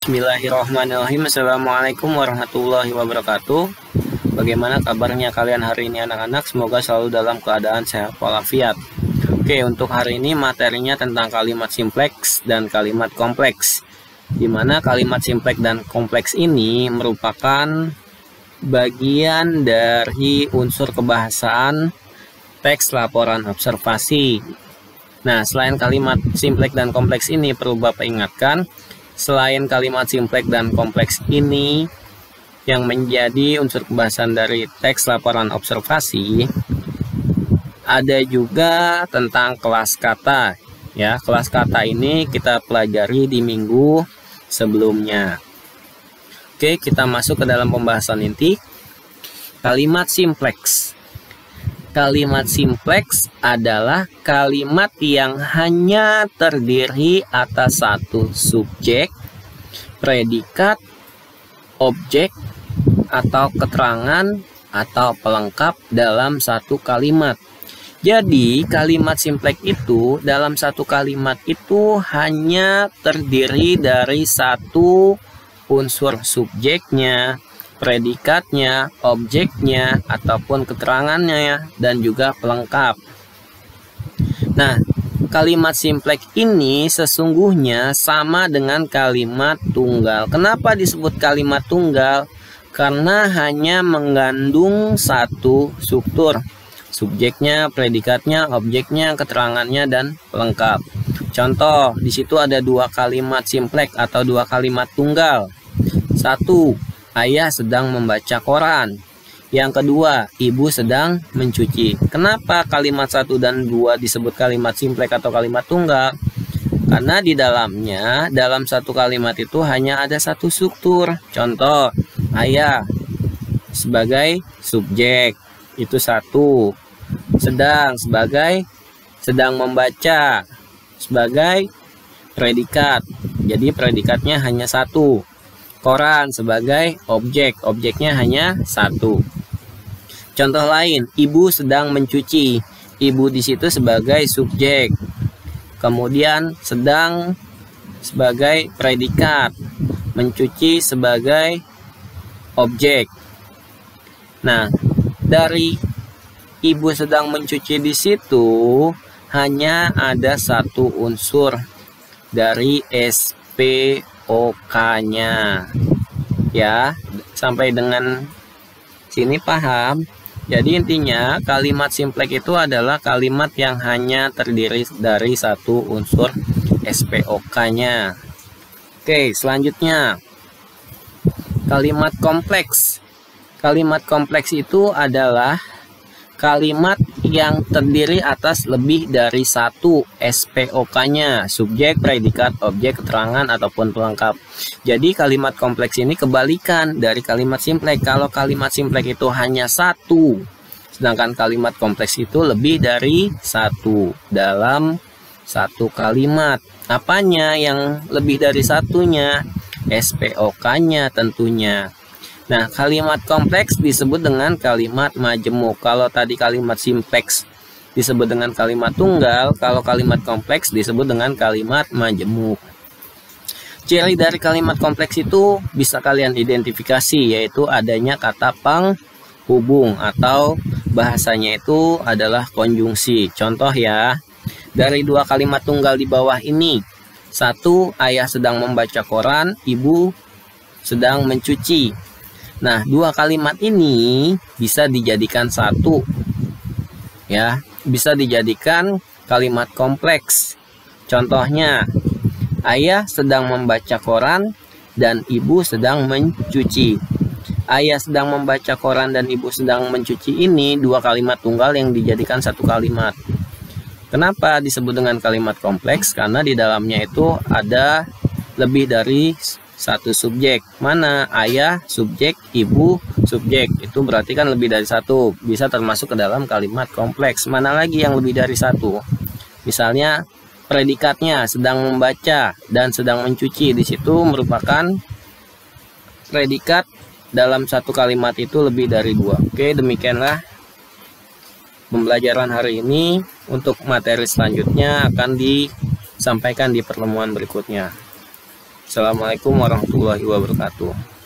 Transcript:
Bismillahirrahmanirrahim. Assalamualaikum warahmatullahi wabarakatuh. Bagaimana kabarnya kalian hari ini anak-anak? Semoga selalu dalam keadaan sehat walafiat. Oke, untuk hari ini materinya tentang kalimat simpleks dan kalimat kompleks. Dimana kalimat simpleks dan kompleks ini merupakan bagian dari unsur kebahasaan teks laporan observasi. Nah, selain kalimat simpleks dan kompleks ini perlu Bapak ingatkan, selain kalimat simpleks dan kompleks ini yang menjadi unsur kebahasaan dari teks laporan observasi, ada juga tentang kelas kata. Ya, kelas kata ini kita pelajari di minggu sebelumnya. Oke, kita masuk ke dalam pembahasan inti. Kalimat simpleks. Kalimat simpleks adalah kalimat yang hanya terdiri atas satu subjek, predikat, objek, atau keterangan atau pelengkap dalam satu kalimat. Jadi, kalimat simpleks itu dalam satu kalimat itu hanya terdiri dari satu unsur subjeknya, predikatnya, objeknya, ataupun keterangannya, dan juga pelengkap. Nah, kalimat simpleks ini sesungguhnya sama dengan kalimat tunggal. Kenapa disebut kalimat tunggal? Karena hanya mengandung satu struktur. Subjeknya, predikatnya, objeknya, keterangannya, dan pelengkap. Contoh, di situ ada dua kalimat simpleks atau dua kalimat tunggal. Satu, ayah sedang membaca koran. Yang kedua, ibu sedang mencuci. Kenapa kalimat 1 dan 2 disebut kalimat simpleks atau kalimat tunggal? Karena di dalamnya, dalam satu kalimat itu hanya ada satu struktur. Contoh, ayah sebagai subjek, itu satu. Sedang membaca sebagai predikat. Jadi predikatnya hanya satu. Koran sebagai objek, objeknya hanya satu. Contoh lain, ibu sedang mencuci. Ibu di situ sebagai subjek. Kemudian sedang sebagai predikat, mencuci sebagai objek. Nah, dari ibu sedang mencuci di situ hanya ada satu unsur dari SPOK-nya. Ya, sampai dengan sini paham? Jadi intinya kalimat simpleks itu adalah kalimat yang hanya terdiri dari satu unsur SPOK-nya. Oke, selanjutnya kalimat kompleks. Kalimat kompleks itu adalah kalimat yang terdiri atas lebih dari satu SPOK-nya, subjek, predikat, objek, keterangan, ataupun pelengkap. Jadi kalimat kompleks ini kebalikan dari kalimat simpleks. Kalau kalimat simpleks itu hanya satu, sedangkan kalimat kompleks itu lebih dari satu dalam satu kalimat. Apanya yang lebih dari satunya? SPOK-nya tentunya. Nah, kalimat kompleks disebut dengan kalimat majemuk. Kalau tadi kalimat simpleks disebut dengan kalimat tunggal, kalau kalimat kompleks disebut dengan kalimat majemuk. Ciri dari kalimat kompleks itu bisa kalian identifikasi, yaitu adanya kata penghubung atau bahasanya itu adalah konjungsi. Contoh ya, dari dua kalimat tunggal di bawah ini. Satu, ayah sedang membaca koran, ibu sedang mencuci. Nah, dua kalimat ini bisa dijadikan satu. Ya, bisa dijadikan kalimat kompleks. Contohnya, ayah sedang membaca koran dan ibu sedang mencuci. Ayah sedang membaca koran dan ibu sedang mencuci ini dua kalimat tunggal yang dijadikan satu kalimat. Kenapa disebut dengan kalimat kompleks? Karena di dalamnya itu ada lebih dari satu subjek. Mana? Ayah subjek, ibu subjek. Itu berarti kan lebih dari satu. Bisa termasuk ke dalam kalimat kompleks. Mana lagi yang lebih dari satu? Misalnya predikatnya sedang membaca dan sedang mencuci. Di situ merupakan predikat dalam satu kalimat itu lebih dari dua. Oke, demikianlah pembelajaran hari ini. Untuk materi selanjutnya akan disampaikan di pertemuan berikutnya. Assalamualaikum warahmatullahi wabarakatuh.